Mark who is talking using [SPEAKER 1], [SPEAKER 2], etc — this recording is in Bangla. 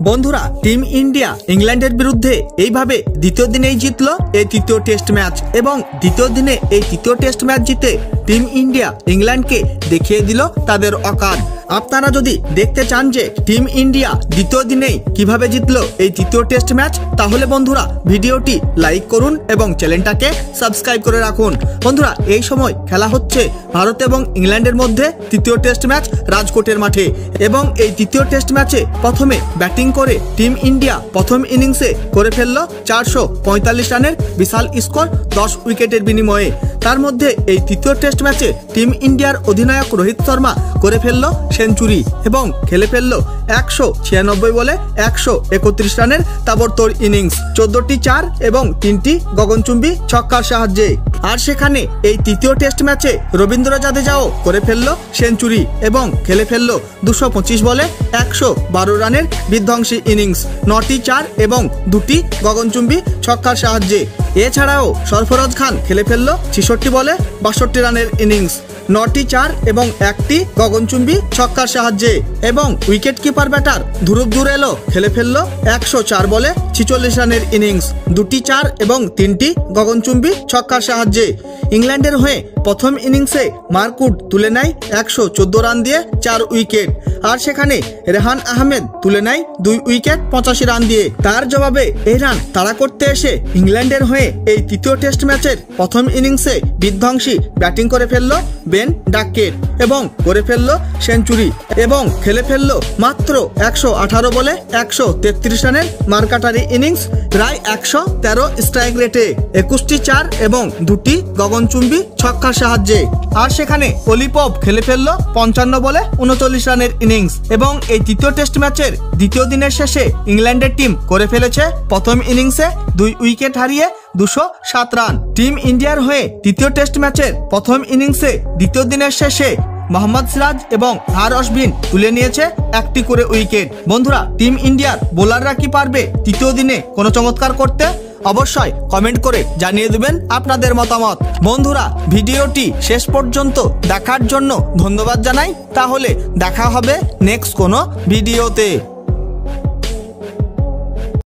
[SPEAKER 1] বন্ধুরা, টিম ইন্ডিয়া ইংল্যান্ডের বিরুদ্ধে এইভাবে দ্বিতীয় দিনেই জিতলো এই তৃতীয় টেস্ট ম্যাচ এবং দ্বিতীয় দিনে এই তৃতীয় টেস্ট ম্যাচ জিতে টিম ইন্ডিয়া ইংল্যান্ডকে দেখিয়ে দিল তাদের অকাত। আপনারা যদি দেখতে চান যে টিম ইন্ডিয়া দ্বিতীয় দিনেই কিভাবে জিতলো এই তৃতীয় টেস্ট ম্যাচ, তাহলে বন্ধুরা ভিডিওটি লাইক করুন এবং চ্যানেলটাকে সাবস্ক্রাইব করে রাখুন। বন্ধুরা, এই সময় খেলা হচ্ছে ভারত এবং ইংল্যান্ডের মধ্যে তৃতীয় টেস্ট ম্যাচ রাজকোটের মাঠে এবং এই তৃতীয় টেস্ট ম্যাচে প্রথমে ব্যাটিং করে টিম ইন্ডিয়া প্রথম ইনিংসে করে ফেললো 445 রানের বিশাল স্কোর 10 উইকেটের বিনিময়ে। তার মধ্যে এই তৃতীয় টেস্ট ম্যাচে টিম ইন্ডিয়ার অধিনায়ক রোহিত শর্মা করে ফেললো সেঞ্চুরি এবং খেলে ফেললো 196 বলে 131 রানের তাবড়তোড় ইনিংস, 14টি 4 এবং 3টি গগনচুম্বী ছক্কার সাহায্যে। আর সেখানে এই তৃতীয় টেস্ট ম্যাচে রবীন্দ্র জাদেজাও করে ফেললো সেঞ্চুরি এবং খেলে ফেললো 225 বলে 112 রানের বিধ্বংসী ইনিংস, 9টি 4 এবং 2টি গগনচুম্বী ছক্কার সাহায্যে। এছাড়াও সরফরাজ খান খেলে ফেললো 66 বলে 62 রানের ইনিংস, 9টি 4 এবং 1টি গগনচুম্বী ছক্কার সাহায্যে। এবং উইকেট কিপার ব্যাটার ধ্রুব জুরেলও খেলে ফেললো 104 বলে 46 রানের ইনিংস, 2টি 4 এবং 3টি গগনচুম্বী ছক্কার সাহায্যে। ইংল্যান্ডের হয়ে প্রথম ইনিংসে মার্কুড তুলে নেয় 114 রান দিয়ে 4 উইকেট। আর সেখানে রেহান আহমেদ তুলে নেয় 2 উইকেট 85 রান দিয়ে। তার জবাবে এই রান তাড়া করতে এসে ইংল্যান্ডের হয়ে এই তৃতীয় টেস্ট ম্যাচের প্রথম ইনিংসে বিধ্বংসী ব্যাটিং করে ফেললো বেন ডাকেট এবং করে ফেললো সেঞ্চুরি এবং খেলে ফেললো মাত্র 118 বলে 133 রানের মারকাটারি ইনিংস, প্রায় 113 স্ট্রাইক রেটে, 21টি 4 এবং 2টি গগনচুম্বী ছক্কার সাহায্যে। আর সেখানে অলিপভ খেলে ফেললো 55 বলে 39 রানের ইনিংস এবং এই তৃতীয় টেস্ট ম্যাচের দ্বিতীয় দিনের শেষে ইংল্যান্ডের টিম করে ফেলেছে প্রথম ইনিংসে 2 উইকেট হারিয়ে 207 রান। টিম ইন্ডিয়ার হয়ে তৃতীয় টেস্ট ম্যাচের প্রথম ইনিংসে দ্বিতীয় দিনের শেষে মোহাম্মদ সিরাজ এবং আর অশ্বিন তুলে নিয়েছে 1টি করে উইকেট। বন্ধুরা, টিম ইন্ডিয়ার বোলাররা কি পারবে তৃতীয় দিনে কোনো চমৎকার করতে? অবশ্যই কমেন্ট করে জানিয়ে দেবেন আপনাদের মতামত। বন্ধুরা, ভিডিওটি শেষ পর্যন্ত দেখার জন্য ধন্যবাদ জানাই। তাহলে দেখা হবে নেক্সট কোনো ভিডিওতে।